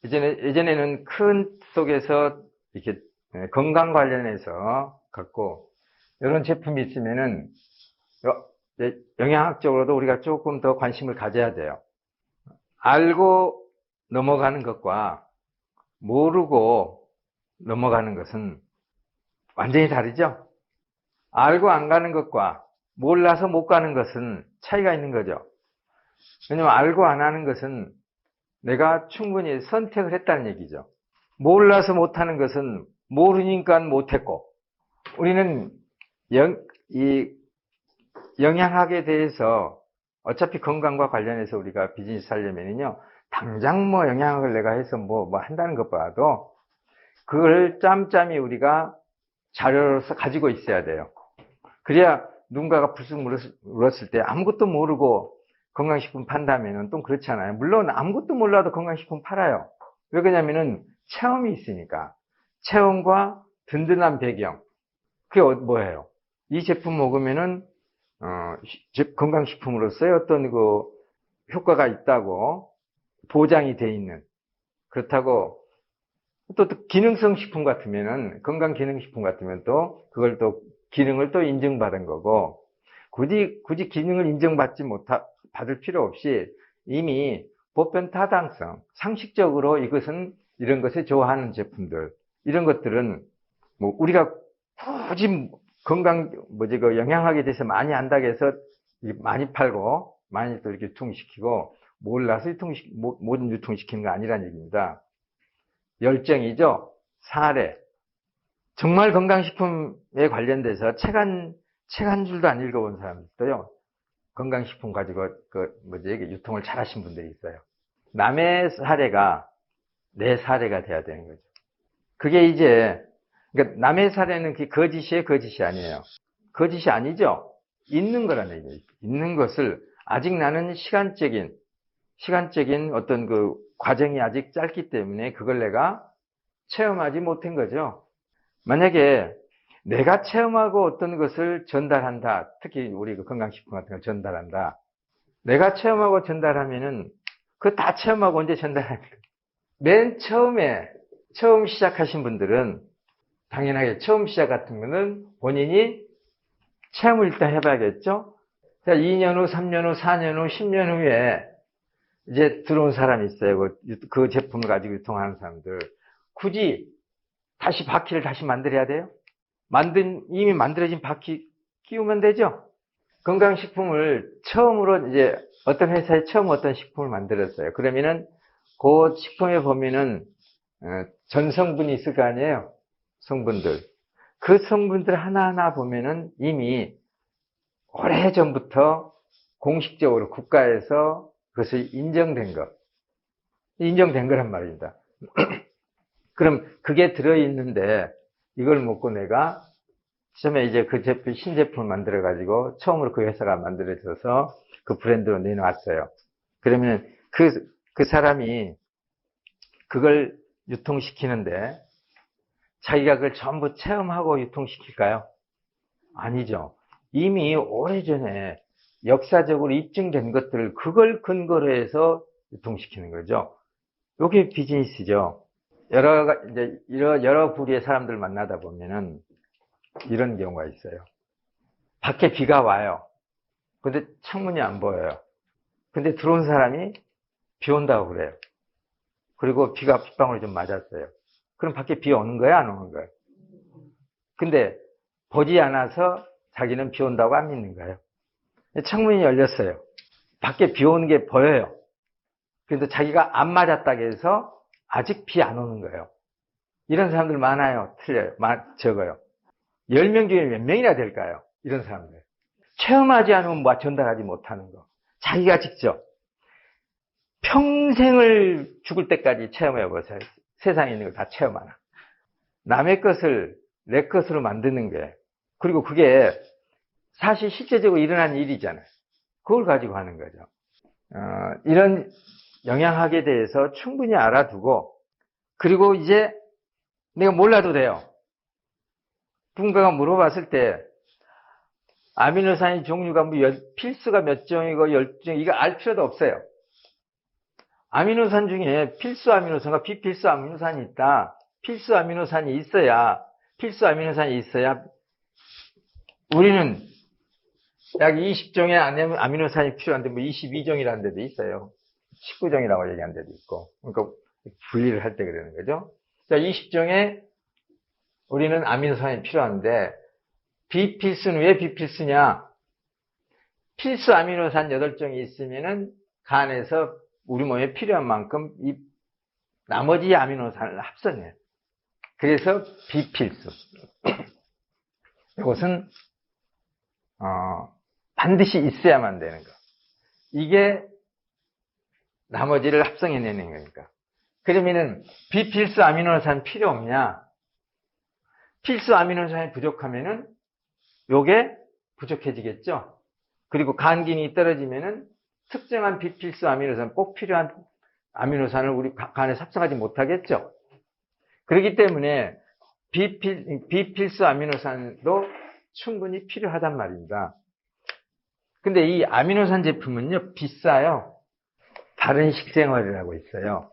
예전에는 큰 속에서 이렇게 건강 관련해서 갖고 이런 제품이 있으면은 영양학적으로도 우리가 조금 더 관심을 가져야 돼요. 알고 넘어가는 것과 모르고 넘어가는 것은 완전히 다르죠? 알고 안 가는 것과 몰라서 못 가는 것은 차이가 있는 거죠. 왜냐면 알고 안 하는 것은 내가 충분히 선택을 했다는 얘기죠. 몰라서 못하는 것은 모르니까 못했고, 우리는 이 영양학에 대해서 어차피 건강과 관련해서 우리가 비즈니스 하려면요, 당장 뭐 영양학을 내가 해서 뭐 한다는 것보다도 그걸 짬짬이 우리가 자료로서 가지고 있어야 돼요. 그래야 누군가가 불쑥 물었을 때 아무것도 모르고 건강식품 판다면은 또 그렇잖아요. 물론 아무것도 몰라도 건강식품 팔아요. 왜 그러냐면은 체험이 있으니까. 체험과 든든한 배경. 그게 뭐예요? 이 제품 먹으면은 건강식품으로서의 어떤 그 효과가 있다고 보장이 돼 있는. 그렇다고 또 기능성 식품 같으면은 건강 기능식품 같으면 또 그걸 또 기능을 또 인증받은 거고, 굳이 기능을 받을 필요 없이 이미 보편타당성, 상식적으로 이것은 이런 것에 좋아하는 제품들, 이런 것들은 뭐 우리가 굳이 그 영양학에 대해서 많이 안다고 해서 많이 팔고 많이 또 이렇게 유통시키고 몰라서 모든 유통시키는 거 아니라는 얘기입니다. 열정이죠. 사례. 정말 건강식품에 관련돼서 책 한 줄도 안 읽어본 사람이 있어요. 건강식품 가지고 유통을 잘 하신 분들이 있어요. 남의 사례가 내 사례가 돼야 되는 거죠. 그게 그러니까 남의 사례는 그게 거짓이에요, 거짓이 아니에요? 거짓이 아니죠? 있는 거라는 얘기예요. 있는 것을 아직 나는 시간적인 어떤 그 과정이 아직 짧기 때문에 그걸 내가 체험하지 못한 거죠. 만약에 내가 체험하고 어떤 것을 전달한다. 특히 우리 그 건강식품 같은 걸 전달한다. 내가 체험하고 전달하면은 그거 다 체험하고 언제 전달하는 거예요? 맨 처음 시작하신 분들은 당연하게 처음 시작 같은 거는 본인이 체험을 일단 해봐야겠죠? 자, 2년 후, 3년 후, 4년 후, 10년 후에 이제 들어온 사람이 있어요. 그 제품을 가지고 유통하는 사람들. 굳이 바퀴를 다시 만들어야 돼요? 이미 만들어진 바퀴 끼우면 되죠? 건강식품을 처음으로 이제 어떤 회사에 처음 어떤 식품을 만들었어요. 그러면은 그 식품에 보면은 전성분이 있을 거 아니에요? 성분들. 그 성분들 하나하나 보면은 이미 오래전부터 공식적으로 국가에서 그것이 인정된 거란 말입니다. 그럼 그게 들어있는데 이걸 먹고 내가 처음에 이제 그 신제품을 만들어가지고 처음으로 그 회사가 만들어져서 그 브랜드로 내놓았어요. 그러면 그 사람이 그걸 유통시키는데 자기가 그걸 전부 체험하고 유통시킬까요? 아니죠. 이미 오래전에 역사적으로 입증된 것들을 그걸 근거로 해서 유통시키는 거죠. 이게 비즈니스죠. 여러 부류의 사람들 만나다 보면은 이런 경우가 있어요. 밖에 비가 와요. 근데 창문이 안 보여요. 근데 들어온 사람이 비 온다고 그래요. 그리고 빗방울이 좀 맞았어요. 그럼 밖에 비 오는 거야, 안 오는 거예요? 근데 보지 않아서 자기는 비 온다고 안 믿는 거예요. 창문이 열렸어요. 밖에 비 오는 게 보여요. 그런데 자기가 안 맞았다고 해서 아직 비 안 오는 거예요. 이런 사람들 많아요. 틀려요. 적어요. 10명 중에 몇 명이나 될까요? 이런 사람들. 체험하지 않으면 전달하지 못하는 거. 자기가 직접 평생을 죽을 때까지 체험해보세요. 세상에 있는 걸 다 체험하나. 남의 것을 내 것으로 만드는 게, 그리고 그게 사실 실제적으로 일어난 일이잖아요. 그걸 가지고 하는 거죠. 이런 영양학에 대해서 충분히 알아두고, 그리고 이제 내가 몰라도 돼요. 누군가가 물어봤을 때 아미노산의 종류가 필수가 몇 종이고 10종, 이거 알 필요도 없어요. 아미노산 중에 필수 아미노산과 비필수 아미노산이 있다. 필수 아미노산이 있어야 우리는 약 20종의 아미노산이 필요한데 뭐 22종이라는 데도 있어요. 19종이라고 얘기하는 데도 있고. 그러니까 분리를 할 때 그러는 거죠. 자, 20종의 우리는 아미노산이 필요한데 비필수는 왜 비필수냐? 필수 아미노산 8종이 있으면은 간에서 우리 몸에 필요한 만큼 이 나머지 아미노산을 합성해요. 그래서 비필수. 이것은 반드시 있어야만 되는 거. 이게 나머지를 합성해내는 거니까. 그러면은 비필수 아미노산 필요 없냐? 필수 아미노산이 부족하면은 요게 부족해지겠죠. 그리고 간 기능이 떨어지면은 특정한 비필수 아미노산, 꼭 필요한 아미노산을 우리 간에 합성하지 못하겠죠. 그렇기 때문에 비필수 아미노산도 충분히 필요하단 말입니다. 근데 이 아미노산 제품은요, 비싸요. 바른 식생활을 하고 있어요.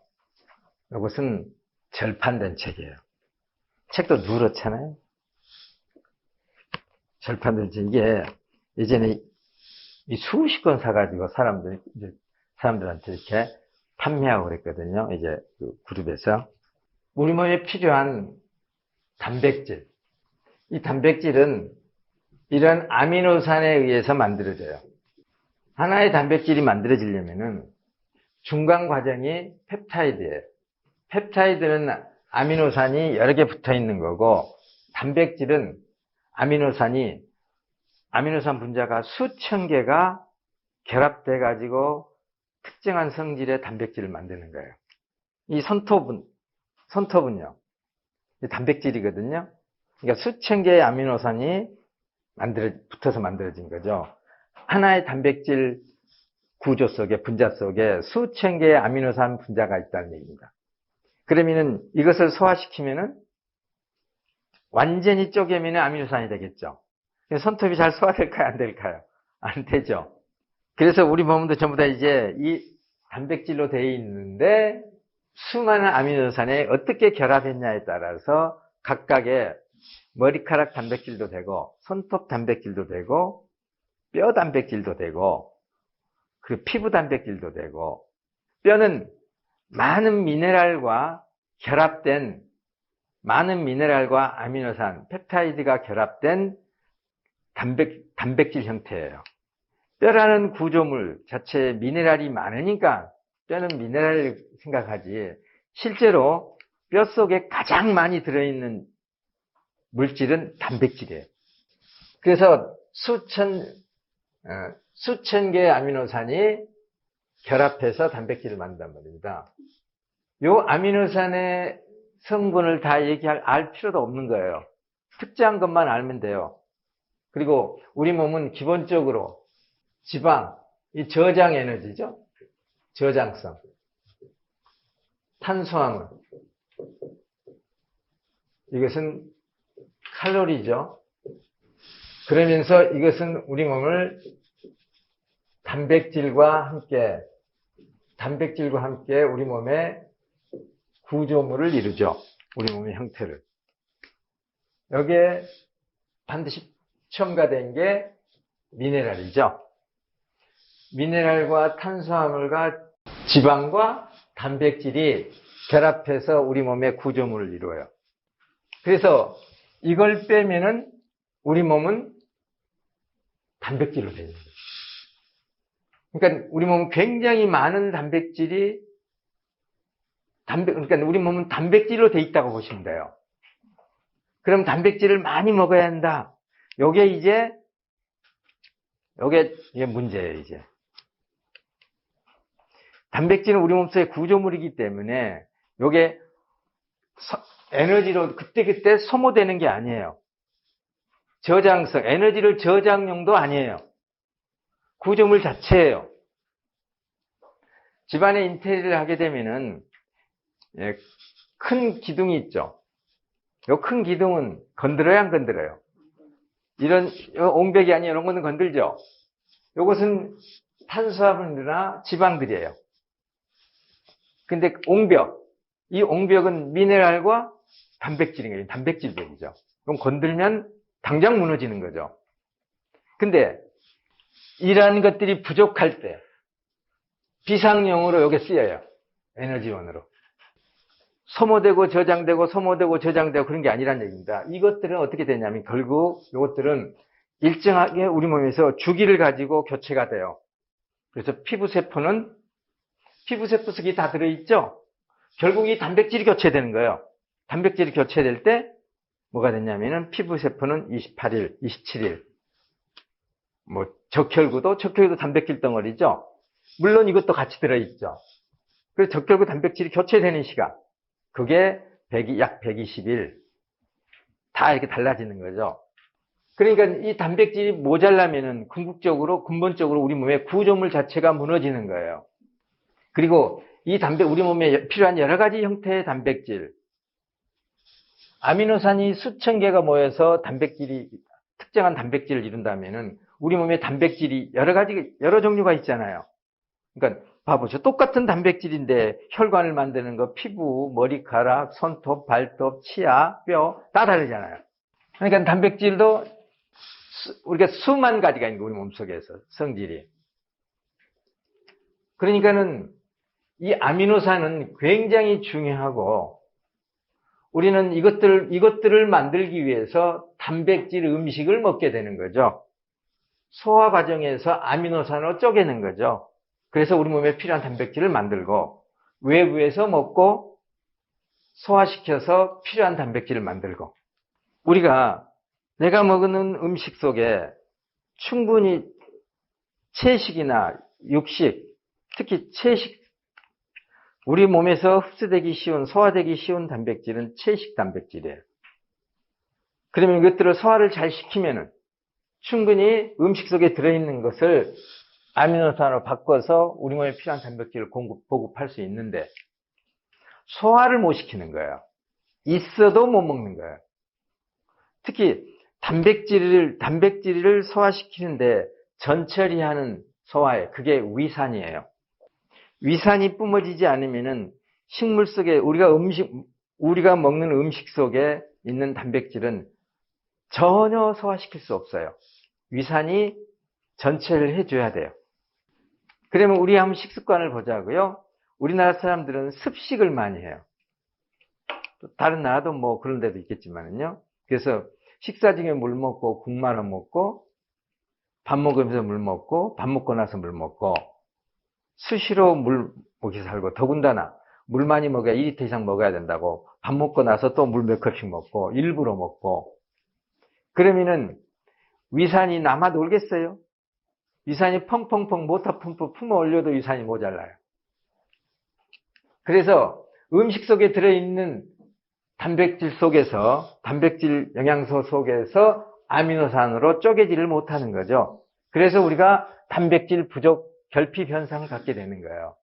이것은 절판된 책이에요. 책도 누렇잖아요. 절판된 책, 이게 예전에 이 수십 권 사가지고 사람들한테 이렇게 판매하고 그랬거든요. 이제 그 그룹에서. 우리 몸에 필요한 단백질. 이 단백질은 이런 아미노산에 의해서 만들어져요. 하나의 단백질이 만들어지려면은 중간 과정이 펩타이드예요. 펩타이드는 아미노산이 여러 개 붙어 있는 거고, 단백질은 아미노산 분자가 수천 개가 결합돼 가지고 특정한 성질의 단백질을 만드는 거예요. 이 손톱은요, 단백질이거든요. 그러니까 수천 개의 아미노산이 붙어서 만들어진 거죠. 하나의 단백질 구조 속에, 분자 속에 수천 개의 아미노산 분자가 있다는 얘기입니다. 그러면은 이것을 소화시키면은 완전히 쪼개면 아미노산이 되겠죠. 손톱이 잘 소화될까요? 안 될까요? 안 되죠. 그래서 우리 몸도 전부 다 이제 이 단백질로 되어 있는데 수많은 아미노산에 어떻게 결합했냐에 따라서 각각의 머리카락 단백질도 되고, 손톱 단백질도 되고, 뼈 단백질도 되고, 그리고 피부 단백질도 되고, 뼈는 많은 미네랄과 아미노산, 펩타이드가 결합된 단백질 형태예요. 뼈라는 구조물 자체에 미네랄이 많으니까 뼈는 미네랄을 생각하지, 실제로 뼈 속에 가장 많이 들어있는 물질은 단백질이에요. 그래서 수천 개의 아미노산이 결합해서 단백질을 만든단 말입니다. 요 아미노산의 성분을 다 알 필요도 없는 거예요. 특정한 것만 알면 돼요. 그리고 우리 몸은 기본적으로 지방, 이 저장 에너지죠. 저장성. 탄수화물. 이것은 칼로리죠. 그러면서 이것은 우리 몸을 단백질과 함께 우리 몸의 구조물을 이루죠. 우리 몸의 형태를. 여기에 반드시 첨가된 게 미네랄이죠. 미네랄과 탄수화물과 지방과 단백질이 결합해서 우리 몸의 구조물을 이루어요. 그래서 이걸 빼면은 우리 몸은 단백질로 되어 있는 거죠. 그러니까 우리 몸은 굉장히 많은 그러니까 우리 몸은 단백질로 되어 있다고 보시면 돼요. 그럼 단백질을 많이 먹어야 한다. 이게 문제예요, 이제. 단백질은 우리 몸속의 구조물이기 때문에 요게 에너지로 그때그때 소모되는 게 아니에요. 저장성, 에너지를 저장용도 아니에요. 구조물 자체예요. 집안에 인테리어를 하게 되면은 큰 기둥이 있죠. 요 큰 기둥은 건드려야 안 건드려요? 이런 옹벽이 아니에요. 이런 거는 건들죠. 요것은 탄수화물이나 지방들이에요. 근데 이 옹벽은 미네랄과 단백질인 거예요. 단백질벽이죠. 그럼 건들면 당장 무너지는 거죠. 근데 이러한 것들이 부족할 때 비상용으로 여기 쓰여요. 에너지원으로. 소모되고 저장되고 그런 게 아니란 얘기입니다. 이것들은 어떻게 되냐면 결국 이것들은 일정하게 우리 몸에서 주기를 가지고 교체가 돼요. 그래서 피부세포 속이 다 들어있죠? 결국 이 단백질이 교체되는 거예요. 단백질이 교체될 때 뭐가 되냐면은 피부세포는 28일, 27일. 적혈구도 단백질 덩어리죠? 물론 이것도 같이 들어있죠. 그래서 적혈구 단백질이 교체되는 시간. 그게 약 120일. 다 이렇게 달라지는 거죠. 그러니까 이 단백질이 모자라면은 근본적으로 우리 몸의 구조물 자체가 무너지는 거예요. 그리고 우리 몸에 필요한 여러 가지 형태의 단백질, 아미노산이 수천 개가 모여서 특정한 단백질을 이룬다면은 우리 몸에 단백질이 여러 종류가 있잖아요. 그러니까 봐보죠. 똑같은 단백질인데 혈관을 만드는 거, 피부, 머리카락, 손톱, 발톱, 치아, 뼈 다 다르잖아요. 그러니까 단백질도 우리가 수만 가지가 있는 거예요. 우리 몸속에서 성질이. 그러니까는 이 아미노산은 굉장히 중요하고 우리는 이것들을 만들기 위해서 단백질 음식을 먹게 되는 거죠. 소화 과정에서 아미노산으로 쪼개는 거죠. 그래서 우리 몸에 필요한 단백질을 만들고 외부에서 먹고 소화시켜서 필요한 단백질을 만들고 내가 먹는 음식 속에 충분히 채식이나 육식, 특히 채식, 우리 몸에서 흡수되기 쉬운, 소화되기 쉬운 단백질은 채식 단백질이에요. 그러면 이것들을 소화를 잘 시키면은 충분히 음식 속에 들어있는 것을 아미노산으로 바꿔서 우리 몸에 필요한 단백질을 보급할 수 있는데 소화를 못 시키는 거예요. 있어도 못 먹는 거예요. 특히 단백질을 소화시키는데 전처리하는 소화에 그게 위산이에요. 위산이 뿜어지지 않으면은 식물 속에 우리가 먹는 음식 속에 있는 단백질은 전혀 소화시킬 수 없어요. 위산이 전체를 해줘야 돼요. 그러면 우리 한번 식습관을 보자고요. 우리나라 사람들은 습식을 많이 해요. 다른 나라도 그런 데도 있겠지만요. 그래서 식사 중에 물 먹고 국 말아 먹고 밥 먹으면서 물 먹고 밥 먹고 나서 물 먹고 수시로 물 먹이 살고 더군다나 물 많이 먹어야 2리터 이상 먹어야 된다고 밥 먹고 나서 또 물 몇 컵씩 먹고 일부러 먹고 그러면은 위산이 남아 놀겠어요? 위산이 펑펑펑 모터 펌프 품어 올려도 위산이 모자라요. 그래서 음식 속에 들어있는 단백질 영양소 속에서 아미노산으로 쪼개지를 못하는 거죠. 그래서 우리가 단백질 부족 결핍 현상을 갖게 되는 거예요.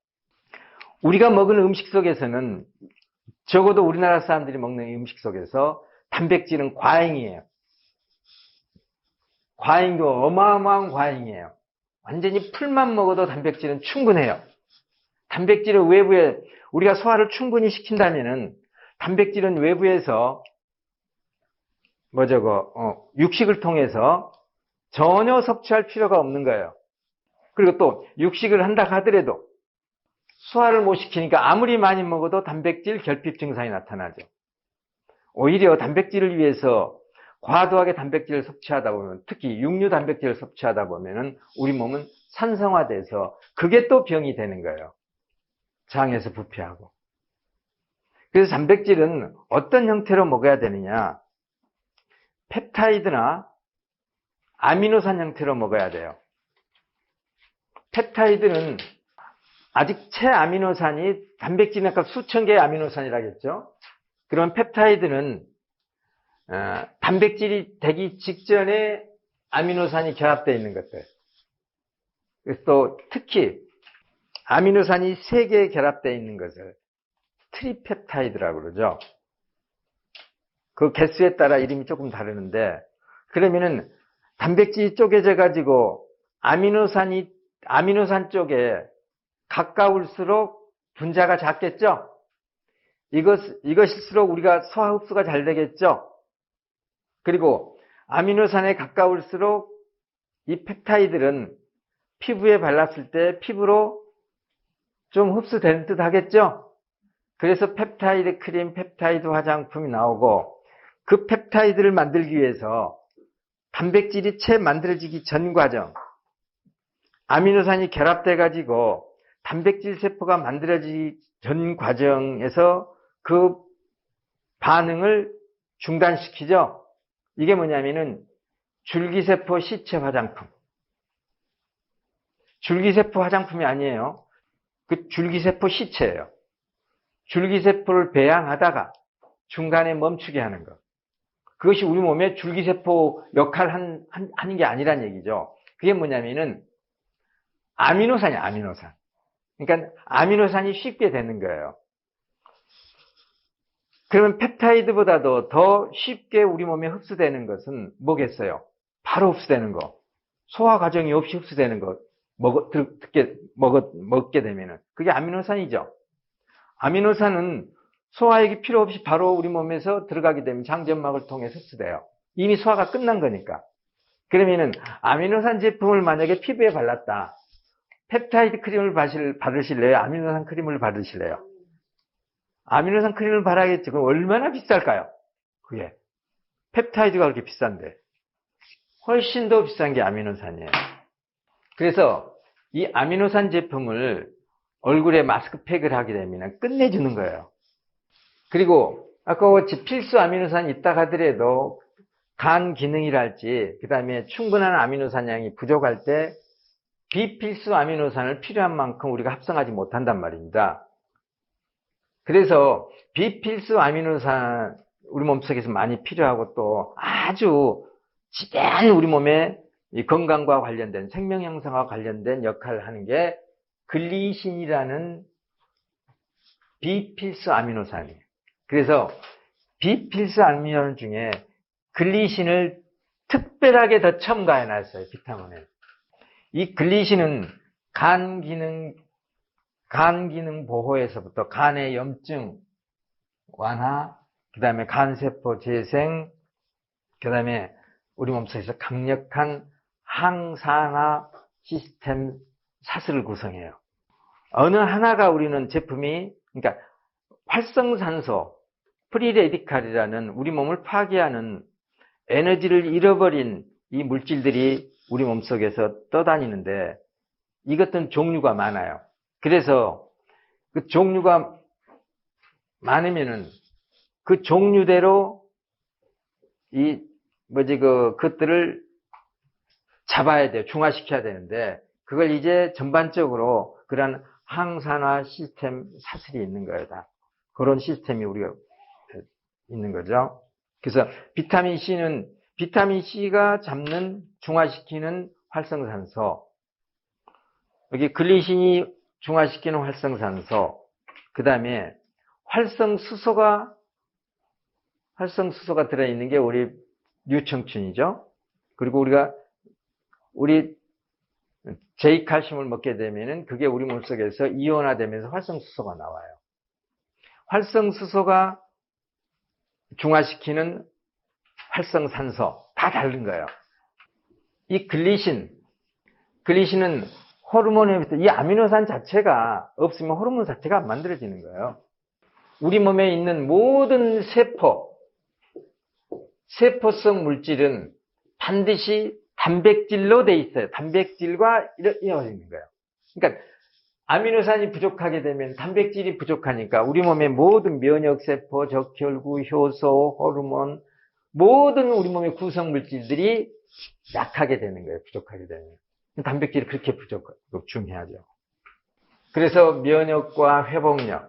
우리가 먹은 음식 속에서는 적어도 우리나라 사람들이 먹는 음식 속에서 단백질은 과잉이에요. 과잉도 어마어마한 과잉이에요. 완전히 풀만 먹어도 단백질은 충분해요. 단백질은 외부에 우리가 소화를 충분히 시킨다면은 단백질은 외부에서 육식을 통해서 전혀 섭취할 필요가 없는 거예요. 그리고 또 육식을 한다 하더라도 소화를 못 시키니까 아무리 많이 먹어도 단백질 결핍 증상이 나타나죠. 오히려 단백질을 위해서 과도하게 단백질을 섭취하다 보면 특히 육류 단백질을 섭취하다 보면은 우리 몸은 산성화돼서 그게 또 병이 되는 거예요. 장에서 부패하고. 그래서 단백질은 어떤 형태로 먹어야 되느냐? 펩타이드나 아미노산 형태로 먹어야 돼요. 펩타이드는 아직 체아미노산이 단백질은 아까 수천 개의 아미노산이라겠죠? 그러면 펩타이드는 단백질이 되기 직전에 아미노산이 결합되어 있는 것들. 그래서 또 특히 아미노산이 3개 결합되어 있는 것을 트리펩타이드라고 그러죠. 그 개수에 따라 이름이 조금 다르는데 그러면은 단백질이 쪼개져 가지고 아미노산 쪽에 가까울수록 분자가 작겠죠? 이것일수록 우리가 소화 흡수가 잘 되겠죠? 그리고 아미노산에 가까울수록 이 펩타이드는 피부에 발랐을 때 피부로 좀 흡수되는 듯 하겠죠? 그래서 펩타이드 크림, 펩타이드 화장품이 나오고 그 펩타이드를 만들기 위해서 단백질이 채 만들어지기 전 과정, 아미노산이 결합돼 가지고 단백질 세포가 만들어지기 전 과정에서 그 반응을 중단시키죠. 이게 뭐냐면은 줄기세포 시체 화장품. 줄기세포 화장품이 아니에요. 그 줄기세포 시체예요. 줄기세포를 배양하다가 중간에 멈추게 하는 것. 그것이 우리 몸에 줄기세포 역할을 하는 게 아니란 얘기죠. 그게 뭐냐면은 아미노산이야, 아미노산. 그러니까 아미노산이 쉽게 되는 거예요. 그러면 펩타이드보다도 더 쉽게 우리 몸에 흡수되는 것은 뭐겠어요? 바로 흡수되는 거. 소화 과정이 없이 흡수되는 것. 먹게 되면은. 그게 아미노산이죠. 아미노산은 소화액이 필요 없이 바로 우리 몸에서 들어가게 되면 장점막을 통해 흡수돼요. 이미 소화가 끝난 거니까. 그러면은 아미노산 제품을 만약에 피부에 발랐다. 펩타이드 크림을 바르실래요? 아미노산 크림을 바르실래요? 아미노산 크림을 바라겠지. 그럼 얼마나 비쌀까요? 그게. 펩타이드가 그렇게 비싼데. 훨씬 더 비싼 게 아미노산이에요. 그래서 이 아미노산 제품을 얼굴에 마스크팩을 하게 되면 끝내주는 거예요. 그리고 아까 같이 필수 아미노산이 있다 하더라도 간 기능이랄지 그 다음에 충분한 아미노산 양이 부족할 때 비필수 아미노산을 필요한 만큼 우리가 합성하지 못한단 말입니다. 그래서 비필수 아미노산 우리 몸속에서 많이 필요하고 또 아주 지대한 우리 몸의 이 건강과 관련된 생명 형성과 관련된 역할을 하는 게 글리신이라는 비필수 아미노산이에요. 그래서 비필수 아미노산 중에 글리신을 특별하게 더 첨가해 놨어요. 비타민에. 이 글리신은 간 기능 보호에서부터 간의 염증 완화, 그 다음에 간세포 재생, 그 다음에 우리 몸속에서 강력한 항산화 시스템 사슬을 구성해요. 어느 하나가 우리는 제품이, 그러니까 활성산소, 프리레디칼이라는 우리 몸을 파괴하는 에너지를 잃어버린 이 물질들이 우리 몸속에서 떠다니는데 이것들은 종류가 많아요. 그래서 그 종류가 많으면은 그 종류대로 그것들을 잡아야 돼요. 중화시켜야 되는데 그걸 이제 전반적으로 그런 항산화 시스템 사슬이 있는 거예요. 다. 그런 시스템이 우리가 있는 거죠. 그래서 비타민 C가 잡는 중화시키는 활성산소, 여기 글리신이 중화시키는 활성산소, 그 다음에 활성수소가 들어있는 게 우리 뉴청춘이죠. 그리고 우리 J칼슘을 먹게 되면은 그게 우리 몸속에서 이온화되면서 활성수소가 나와요. 활성수소가 중화시키는 활성산소 다 다른 거예요. 이 글리신은 호르몬에 이 아미노산 자체가 없으면 호르몬 자체가 안 만들어지는 거예요. 우리 몸에 있는 모든 세포성 물질은 반드시 단백질로 돼 있어요. 단백질과 이어져 있는 거예요. 그러니까 아미노산이 부족하게 되면 단백질이 부족하니까 우리 몸의 모든 면역세포, 적혈구, 효소, 호르몬 모든 우리 몸의 구성 물질들이 약하게 되는 거예요. 부족하게 되면. 단백질이 그렇게 중요하죠. 그래서 면역과 회복력을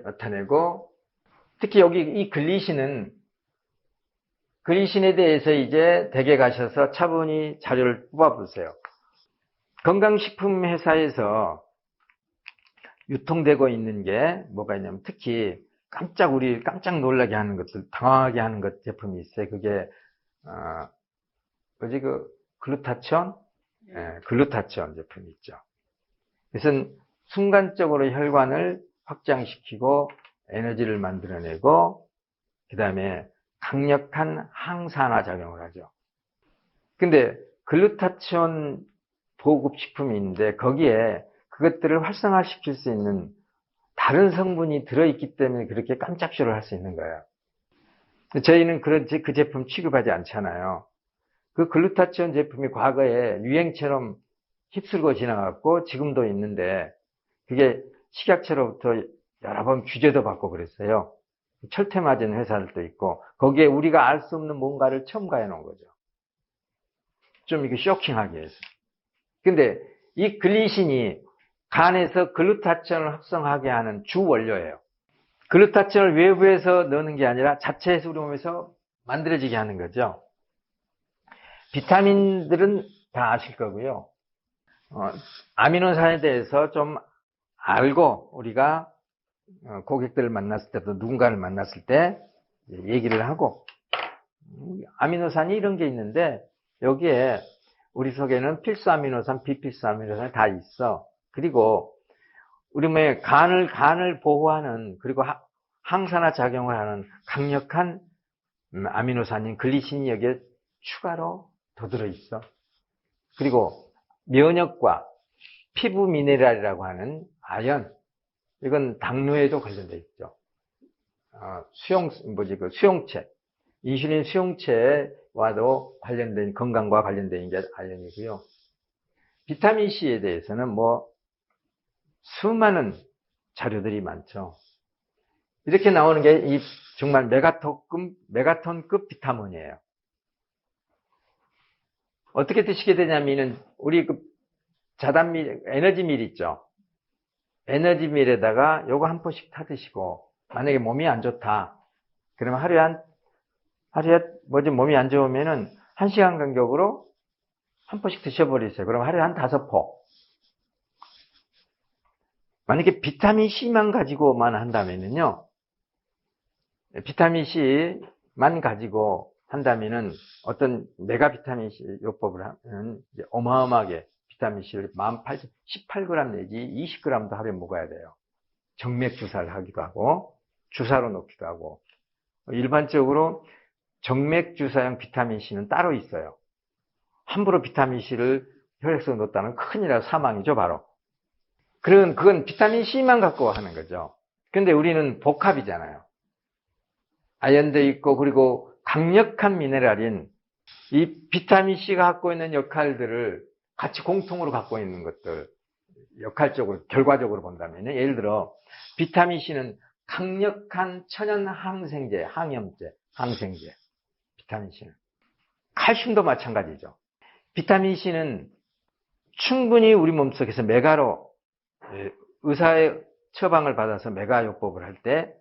나타내고 특히 여기 이 글리신에 대해서 이제 댁에 가셔서 차분히 자료를 뽑아보세요. 건강식품 회사에서 유통되고 있는 게 뭐가 있냐면 특히 깜짝 놀라게 하는 것들, 당황하게 하는 것 제품이 있어요. 그게 글루타치온? 글루타치온 제품이 있죠. 그래서 순간적으로 혈관을 확장시키고 에너지를 만들어내고 그 다음에 강력한 항산화 작용을 하죠. 근데 글루타치온 보급식품인데 거기에 그것들을 활성화시킬 수 있는 다른 성분이 들어있기 때문에 그렇게 깜짝쇼를 할 수 있는 거예요. 저희는 그 제품 취급하지 않잖아요. 그 글루타치온 제품이 과거에 유행처럼 휩쓸고 지나갔고 지금도 있는데 그게 식약처로부터 여러 번 규제도 받고 그랬어요. 철퇴 맞은 회사들도 있고 거기에 우리가 알 수 없는 뭔가를 첨가해 놓은 거죠. 좀 이게 쇼킹하게 해서. 근데 이 글리신이 간에서 글루타치온을 합성하게 하는 주 원료예요. 글루타치온을 외부에서 넣는 게 아니라 자체에서 우리 몸에서 만들어지게 하는 거죠. 비타민들은 다 아실 거고요. 아미노산에 대해서 좀 알고 우리가 고객들을 만났을 때도 누군가를 만났을 때 얘기를 하고 아미노산이 이런 게 있는데 여기에 우리 속에는 필수 아미노산, 비필수 아미노산이 다 있어. 그리고 우리 몸의 간을 보호하는 그리고 항산화 작용을 하는 강력한 아미노산인 글리신이 여기에 추가로 더 들어있어. 그리고 면역과 피부 미네랄이라고 하는 아연, 이건 당뇨에도 관련되어 있죠. 수용체, 인슐린 수용체와도 관련된 건강과 관련된 게 아연이고요. 비타민 C에 대해서는 수많은 자료들이 많죠. 이렇게 나오는 게 정말 메가톤급 비타민이에요. 어떻게 드시게 되냐면은 우리 에너지밀 있죠. 에너지밀에다가 요거 한 포씩 타드시고 만약에 몸이 안 좋다. 그러면 하루에 몸이 안 좋으면은 1시간 간격으로 한 포씩 드셔버리세요. 그럼 하루에 한 5포. 만약에 비타민 C만 가지고만 한다면은요. 비타민 C만 가지고 한다면은 어떤 메가 비타민 C 요법을 하면 어마어마하게 비타민 C를 18g 내지 20g도 하루에 먹어야 돼요. 정맥 주사를 하기도 하고 주사로 놓기도 하고 일반적으로 정맥 주사용 비타민 C는 따로 있어요. 함부로 비타민 C를 혈액 속에 넣었다는 큰일 사망이죠, 바로. 그건 비타민 C만 갖고 하는 거죠. 근데 우리는 복합이잖아요. 아연도 있고 그리고 강력한 미네랄인 이 비타민 C가 갖고 있는 역할들을 같이 공통으로 갖고 있는 것들 역할적으로 결과적으로 본다면 예를 들어 비타민 C는 강력한 천연 항생제, 항생제 비타민 C는 칼슘도 마찬가지죠. 비타민 C는 충분히 우리 몸속에서 메가로 의사의 처방을 받아서 메가요법을 할 때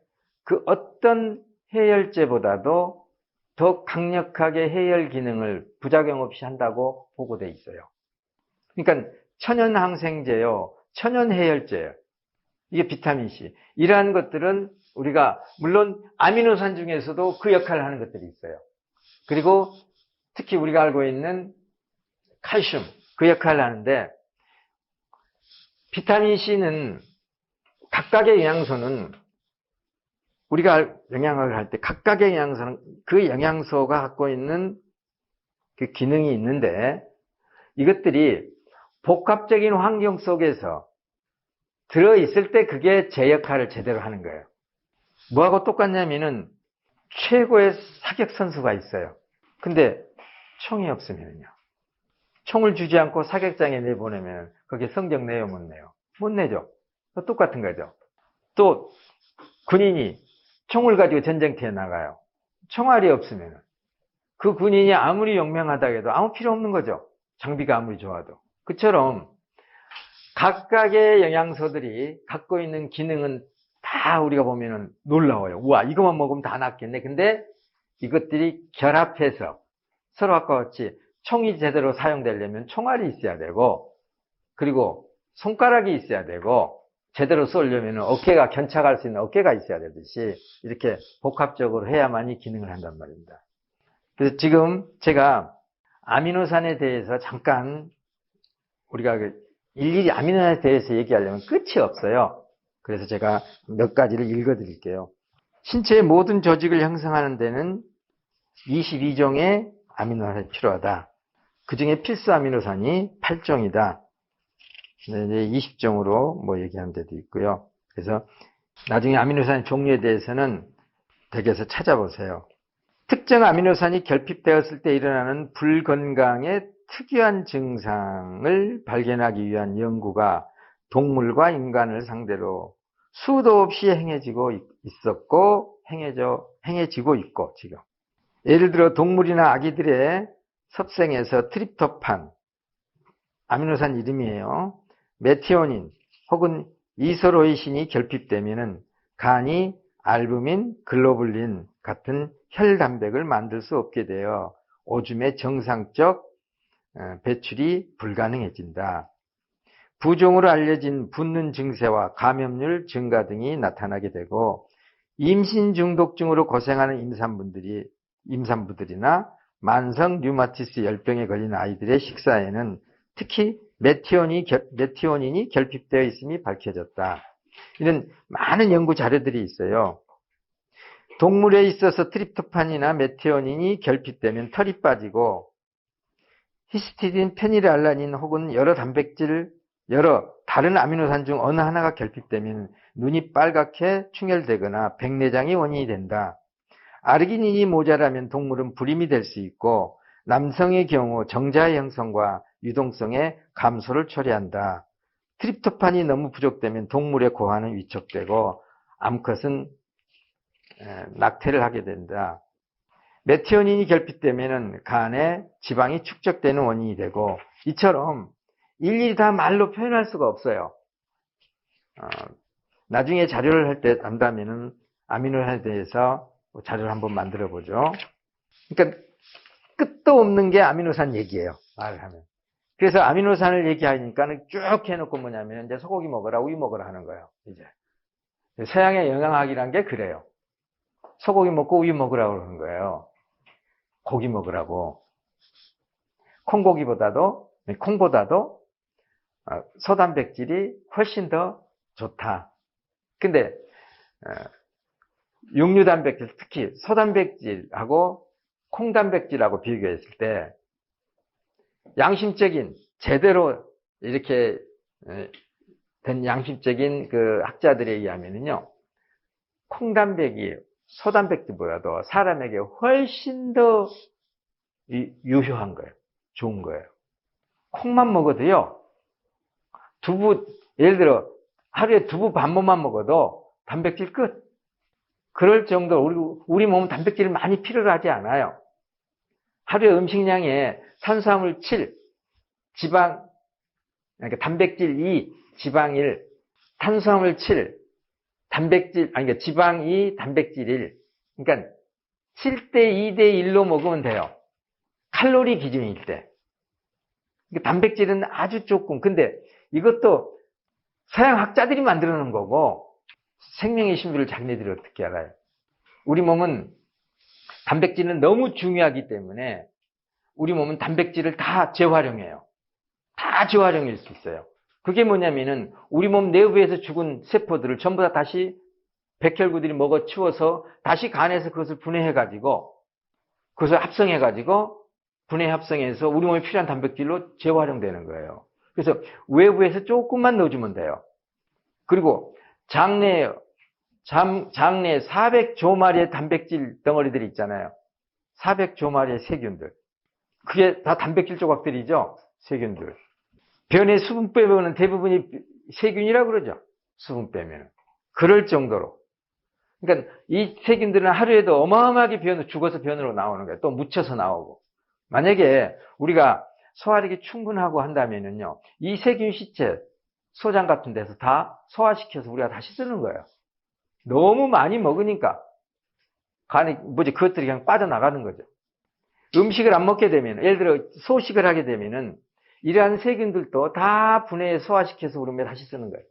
그 어떤 해열제보다도 더 강력하게 해열 기능을 부작용 없이 한다고 보고돼 있어요. 그러니까 천연 항생제요, 천연 해열제요. 이게 비타민 C. 이러한 것들은 우리가 물론 아미노산 중에서도 그 역할을 하는 것들이 있어요. 그리고 특히 우리가 알고 있는 칼슘, 그 역할을 하는데 비타민 C는 각각의 영양소는 우리가 영양학을 할 때 각각의 영양소는 그 영양소가 갖고 있는 그 기능이 있는데 이것들이 복합적인 환경 속에서 들어있을 때 그게 제 역할을 제대로 하는 거예요. 뭐하고 똑같냐면은 최고의 사격 선수가 있어요. 근데 총이 없으면요. 총을 주지 않고 사격장에 내보내면 거기에 성적 내요, 못 내요? 못 내죠. 똑같은 거죠. 또 군인이 총을 가지고 전쟁터에 나가요. 총알이 없으면 그 군인이 아무리 용맹하다 해도 아무 필요 없는 거죠. 장비가 아무리 좋아도. 그처럼 각각의 영양소들이 갖고 있는 기능은 다 우리가 보면은 놀라워요. 우와, 이것만 먹으면 다 낫겠네. 근데 이것들이 결합해서 서로 아까 같이 총이 제대로 사용되려면 총알이 있어야 되고 그리고 손가락이 있어야 되고 제대로 쏠려면 어깨가 견착할 수 있는 어깨가 있어야 되듯이 이렇게 복합적으로 해야만이 기능을 한단 말입니다. 그래서 지금 제가 아미노산에 대해서 잠깐 우리가 일일이 아미노산에 대해서 얘기하려면 끝이 없어요. 그래서 제가 몇 가지를 읽어드릴게요. 신체의 모든 조직을 형성하는 데는 22종의 아미노산이 필요하다. 그 중에 필수 아미노산이 8종이다. 이제 20종으로 뭐 얘기하는 데도 있고요. 그래서 나중에 아미노산의 종류에 대해서는 댁에서 찾아보세요. 특정 아미노산이 결핍되었을 때 일어나는 불건강의 특이한 증상을 발견하기 위한 연구가 동물과 인간을 상대로 수도 없이 행해지고 있었고 행해지고 있고 지금. 예를 들어 동물이나 아기들의 섭생에서 트립토판, 아미노산 이름이에요. 메티오닌 혹은 이소로이신이 결핍되면은 간이 알부민, 글로불린 같은 혈단백을 만들 수 없게 되어 오줌의 정상적 배출이 불가능해진다. 부종으로 알려진 붓는 증세와 감염률 증가 등이 나타나게 되고 임신 중독증으로 고생하는 임산부들이나 만성 류마티스 열병에 걸린 아이들의 식사에는 특히 메티오닌이 결핍되어 있음이 밝혀졌다. 이런 많은 연구 자료들이 있어요. 동물에 있어서 트립토판이나 메티오닌이 결핍되면 털이 빠지고 히스티딘, 페닐알라닌 혹은 여러 다른 아미노산 중 어느 하나가 결핍되면 눈이 빨갛게 충혈되거나 백내장이 원인이 된다. 아르기닌이 모자라면 동물은 불임이 될 수 있고 남성의 경우 정자의 형성과 유동성의 감소를 초래한다. 트립토판이 너무 부족되면 동물의 고환은 위축되고 암컷은 낙태를 하게 된다. 메티오닌이 결핍되면 간에 지방이 축적되는 원인이 되고 이처럼 일일이 다 말로 표현할 수가 없어요. 나중에 자료를 할 때 한다면은 아미노산에 대해서 자료를 한번 만들어 보죠. 그러니까 끝도 없는 게 아미노산 얘기예요. 말을 하면. 그래서 아미노산을 얘기하니까는 쭉 해놓고 뭐냐면 이제 소고기 먹어라, 우유 먹어라 하는 거예요. 이제 서양의 영양학이란 게 그래요. 소고기 먹고 우유 먹으라고 그러는 거예요. 고기 먹으라고. 콩보다도 소단백질이 훨씬 더 좋다. 근데 육류단백질, 특히 소단백질하고 콩단백질하고 비교했을 때 양심적인 제대로 이렇게 된 양심적인 그 학자들에 의하면은요, 콩단백이 소단백질보다도 사람에게 훨씬 더 유효한 거예요. 좋은 거예요. 콩만 먹어도요, 예를 들어 하루에 두부 반모만 먹어도 단백질 끝. 그럴 정도로 우리 몸은 단백질을 많이 필요로 하지 않아요. 하루에 음식량에 탄수화물 7, 그러니까 단백질 2, 지방 1, 탄수화물 7, 그러니까 지방 2, 단백질 1. 그러니까 7대 2대 1로 먹으면 돼요. 칼로리 기준일 때. 그러니까 단백질은 아주 조금. 근데 이것도 서양 학자들이 만들어 놓은 거고 생명의 신비를 자기네들이 어떻게 알아요? 우리 몸은 단백질은 너무 중요하기 때문에 우리 몸은 단백질을 다 재활용해요. 다 재활용할 수 있어요. 그게 뭐냐면은 우리 몸 내부에서 죽은 세포들을 전부 다 다시 백혈구들이 먹어 치워서 다시 간에서 그것을 분해해가지고 그것을 합성해가지고 합성해서 우리 몸에 필요한 단백질로 재활용되는 거예요. 그래서 외부에서 조금만 넣어주면 돼요. 그리고 장내에 400조 마리의 단백질 덩어리들이 있잖아요. 400조 마리의 세균들. 그게 다 단백질 조각들이죠. 세균들. 변의 수분 빼면은 대부분이 세균이라고 그러죠. 수분 빼면. 그럴 정도로. 그러니까 이 세균들은 하루에도 어마어마하게 죽어서 변으로 나오는 거예요. 또 묻혀서 나오고. 만약에 우리가 소화력이 충분하고 한다면은요, 이 세균 시체, 소장 같은 데서 다 소화시켜서 우리가 다시 쓰는 거예요. 너무 많이 먹으니까 간에 그것들이 그냥 빠져나가는 거죠. 음식을 안 먹게 되면, 예를 들어 소식을 하게 되면은 이러한 세균들도 다 분해해 소화시켜서 우리 몸에 다시 쓰는 거예요.